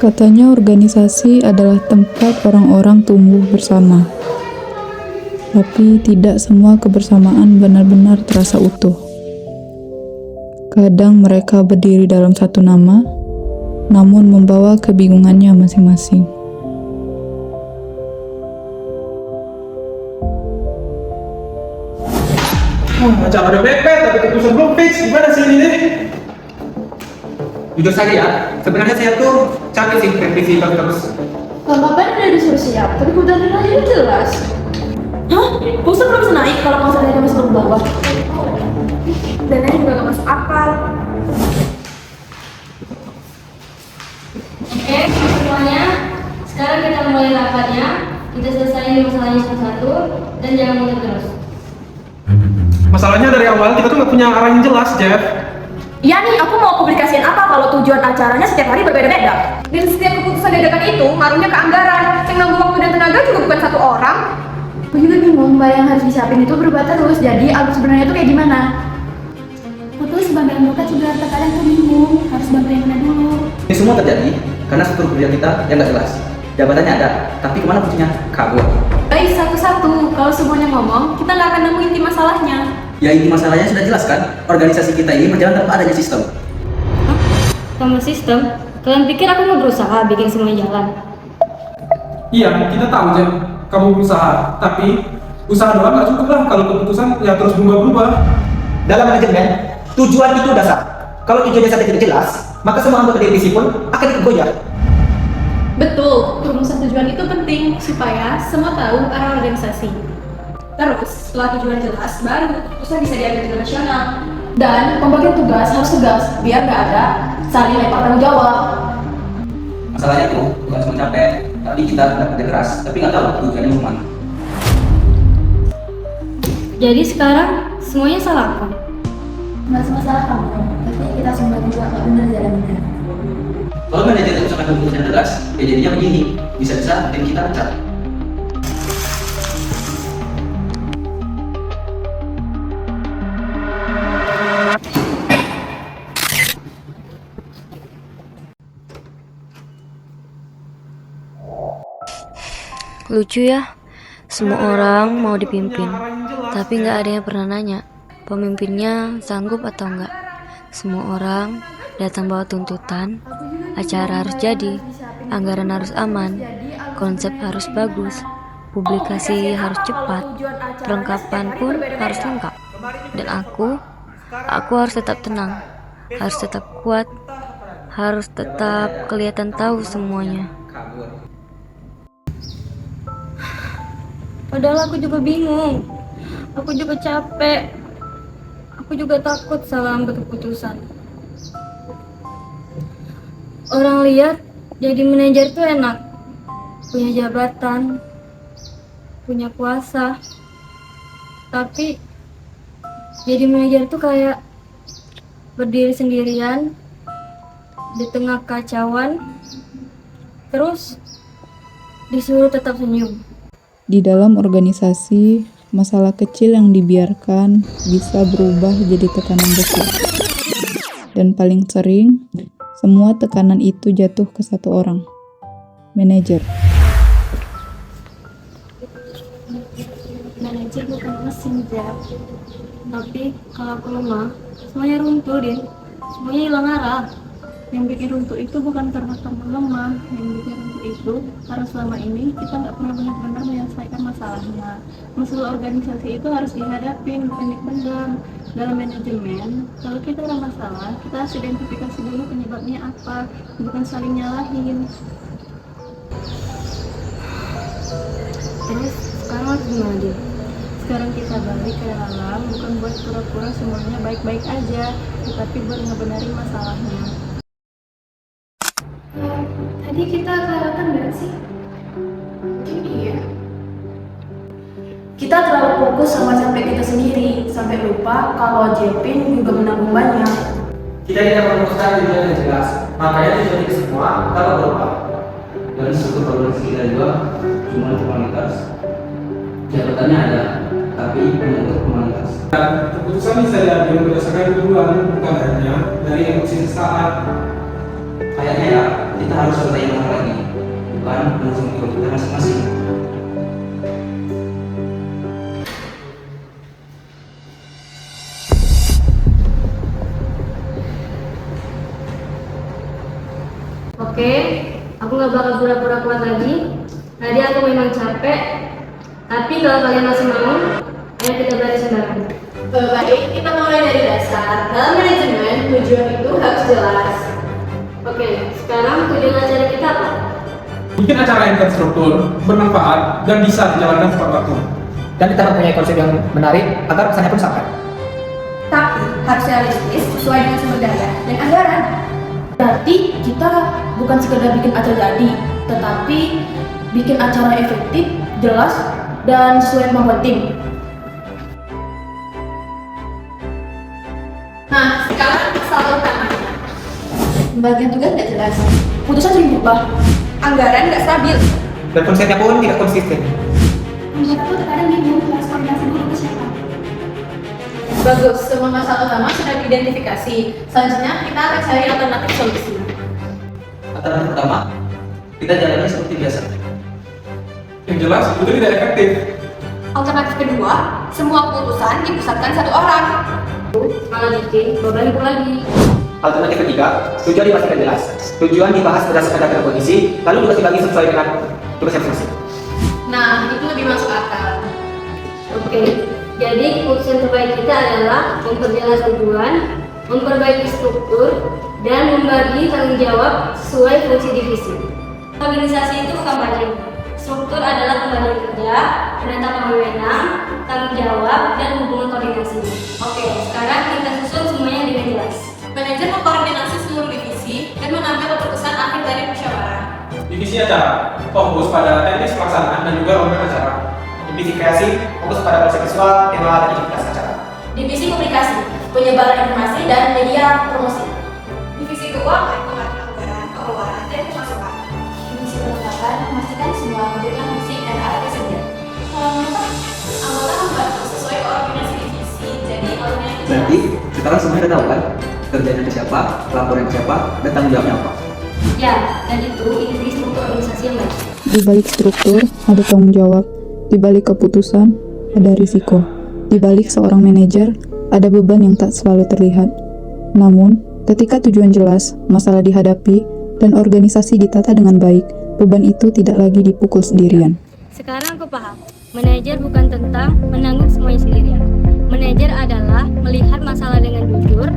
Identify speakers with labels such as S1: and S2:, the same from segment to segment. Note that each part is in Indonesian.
S1: Katanya organisasi adalah tempat orang-orang tumbuh bersama. Tapi tidak semua kebersamaan benar-benar terasa utuh. Kadang mereka berdiri dalam satu nama, namun membawa kebingungannya masing-masing.
S2: Acara udah mepet, tapi keputusan belum fix. Gimana sih ini nih?
S3: Jujur saja ya, sebenarnya saya tuh capek sih revisi terus.
S4: Bang Bapak udah disuruh siap, tapi kebetulan aja udah jelas. Hah? Bosan belum bisa naik kalau masalahnya masih belum bawah. Dananya juga gak masuk akal.
S5: Oke, semuanya. Sekarang kita mulai rapatnya. Kita selesaiin masalahnya satu-satu dan jangan mundur terus.
S2: Masalahnya dari awal kita tuh nggak punya arah yang jelas, Jeff.
S4: Iya nih, aku mau publikasiin apa kalau tujuan acaranya setiap hari berbeda-beda. Dan setiap keputusan dadakan itu ngaruhnya ke anggaran. Yang nambah waktu dan tenaga juga bukan satu orang. Aku juga bingung, Mbak, yang harus disiapin itu berubah terus. Jadi alur sebenarnya itu kayak gimana?
S5: Aku tuh sebagai anggota juga terkadang tuh bingung harus bantuin mana dulu.
S3: Ini semua terjadi karena struktur kerja kita yang nggak jelas. Jabatannya ada, tapi kemana fungsinya? Kabur.
S4: Baik, satu-satu. Kalau semuanya ngomong, kita nggak akan nemu inti masalahnya.
S3: Ya inti masalahnya sudah jelas kan? Organisasi kita ini berjalan tanpa adanya sistem.
S5: Sama sistem, kalian pikir aku mau berusaha bikin semuanya jalan?
S2: Iya, kita tahu, Jeff. Kamu berusaha, tapi usaha doang nggak cukup lah kalau keputusan ya terus berubah-berubah.
S3: Dalam manajemen, tujuan itu dasar. Kalau tujuannya sampai tidak jelas, maka semua anggota divisi pun akan ikut goyah.
S4: Betul, perumusan tujuan itu penting supaya semua tahu arah organisasi. Terus, setelah tujuan jelas, baru keputusan bisa diambil dengan nasional. Dan pembagian tugas harus tegas, biar nggak ada saling lempar tanggung jawab.
S3: Masalahnya tuh bukan cuma capek, tadi kita udah kerja keras, tapi nggak tahu tujuannya mau kemana.
S5: Jadi sekarang semuanya salah aku.
S4: Nggak masalah kamu, tapi kita semua juga nggak benar jalannya.
S3: Kalau manajer terus akan keputusan yang tegas, ya jadinya begini, bisa-bisa tim kita pecah.
S6: Lucu ya, semua orang mau dipimpin, tapi nggak ada yang pernah nanya pemimpinnya sanggup atau enggak. Semua orang datang bawa tuntutan, acara harus jadi, anggaran harus aman, konsep harus bagus, publikasi harus cepat, perlengkapan pun harus lengkap. Dan aku harus tetap tenang, harus tetap kuat, harus tetap kelihatan tahu semuanya.
S5: Padahal aku juga bingung, aku juga capek, aku juga takut salah ambil keputusan. Orang lihat jadi manajer tuh enak, punya jabatan, punya kuasa. Tapi jadi manajer tuh kayak berdiri sendirian di tengah kacauan, terus disuruh tetap senyum.
S1: Di dalam organisasi, masalah kecil yang dibiarkan bisa berubah jadi tekanan besar. Dan paling sering, semua tekanan itu jatuh ke satu orang, manajer.
S5: Manajer bukan mesin, Jab. Tapi kalau aku lemah, semuanya runtuh, Din. Semuanya hilang arah. Yang bikin runtuh itu bukan karena kamu lemah. Yang bikin runtuh itu karena selama ini kita nggak pernah benar-benar menyelesaikan masalahnya. Masalah organisasi itu harus dihadapin, bukan dipendam. Dalam manajemen, kalau kita ada masalah, kita harus identifikasi dulu penyebabnya apa, bukan saling nyalahin. Terus sekarang harus gimana, Din? Sekarang kita balik ke dalam, bukan buat pura-pura semuanya baik-baik aja, tetapi buat ngebenarin masalahnya.
S4: Tadi kita kelewatan nggak sih? Iya. Kita terlalu fokus sama capek kita sendiri, sampai lupa kalau Jepin juga menanggung banyak.
S3: Kita tidak merumuskan tujuan yang jelas, makanya tujuan kita semua kalau berubah. Dan struktur organisasi kita juga cuma formalitas. Jabatannya ada, tapi untuk formalitas.
S2: Dan keputusan bisa diambil berdasarkan tujuan, bukan hanya dari emosi sesaat.
S3: Kayaknya ya, kita harus bertanya lagi, bukan mengusung ego kita masing-masing.
S5: Oke, aku nggak bakal pura-pura kuat lagi. Tadi aku memang capek, tapi kalau kalian masih mau, ayo kita belajar bareng.
S4: Baik, kita mulai dari dasar. Dalam manajemen, tujuan itu harus jelas.
S5: Oke, sekarang tujuan acara kita apa?
S2: Bikin acara yang terstruktur, bermanfaat, dan bisa dijalankan tepat waktu.
S7: Dan kita mempunyai konsep yang menarik agar pesannya pun sampai.
S4: Tapi harus realistis, sesuai dengan sumber daya dan anggaran.
S8: Berarti kita bukan sekedar bikin acara jadi, tetapi bikin acara efektif, jelas, dan sesuai kemampuan tim.
S4: Nah, sekarang masalah utamanya. Pembagian tugas nggak jelas,
S8: Putusan sering berubah.
S4: anggaran nggak stabil.
S7: Dan konsepnya pun tidak konsisten.
S5: Aku terkadang bingung harus koordinasi dulu ke siapa.
S4: Bagus, semua masalah utama sudah diidentifikasi. Selanjutnya kita akan cari alternatif solusi.
S3: Alternatif pertama, kita jalani seperti biasa.
S2: Yang jelas, itu tidak efektif.
S4: Alternatif kedua, semua keputusan dipusatkan satu orang.
S5: Malah bikin beban itu lagi.
S7: Alternatif ketiga, tujuan dipastikan jelas. Tujuan dibahas berdasarkan data dan kondisi, lalu tugas dibagi sesuai dengan tugas masing-masing.
S4: Nah, itu lebih masuk akal.
S5: Oke, jadi keputusan terbaik kita adalah memperjelas tujuan, memperbaiki struktur, dan membagi tanggung jawab sesuai fungsi divisi. Organisasi itu bukan bagian. Struktur adalah pembagian kerja, penetapan wewenang, tanggung jawab, dan hubungan koordinasi. Oke, sekarang kita susun semuanya dengan jelas.
S4: Manajer mengkoordinasi seluruh divisi dan mengambil keputusan akhir dari musyawarah.
S2: Divisi acara, fokus pada teknis pelaksanaan dan juga organ acara.
S7: Divisi kreasi, fokus pada konsep visual, tema, dan identitas acara.
S4: Divisi komunikasi, penyebaran informasi dan media promosi. Divisi keuangan, pengatur anggaran, pengeluaran, dan pemasukan. Divisi perlengkapan, memastikan semua kebutuhan musik dan alat tersedia. Anggota membantu sesuai koordinasi divisi, jadi alurnya itu
S3: Berarti
S4: jelas.
S3: sekarang semuanya udah tahu kan? Kerjanya ke siapa, laporan ke siapa, dan tanggung jawabnya apa.
S5: Ya, dan itu inti struktur organisasi yang baik.
S1: Di balik struktur ada tanggung jawab, di balik keputusan ada risiko, di balik seorang manajer ada beban yang tak selalu terlihat. Namun, ketika tujuan jelas, masalah dihadapi, dan organisasi ditata dengan baik, beban itu tidak lagi dipukul sendirian.
S5: Sekarang aku paham, manajer bukan tentang menanggung semuanya sendirian. Manajer adalah melihat masalah dengan jujur,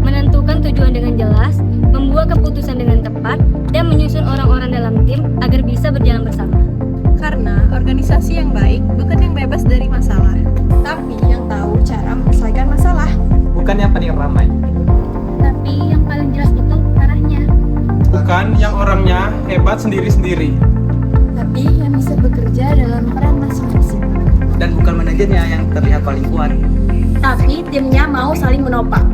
S5: menentukan tujuan dengan jelas, membuat keputusan dengan tepat, dan menyusun orang-orang dalam tim agar bisa berjalan bersama.
S4: Karena organisasi yang baik bukan yang bebas dari masalah, tapi yang tahu cara menyelesaikan masalah.
S7: Bukan yang paling ramai.
S5: Tapi yang paling jelas itu arahnya.
S2: Bukan yang orangnya hebat sendiri-sendiri.
S8: Tapi yang bisa bekerja dalam peran masing-masing.
S7: Dan bukan manajernya yang terlihat paling kuat.
S8: Tapi timnya mau saling menopang.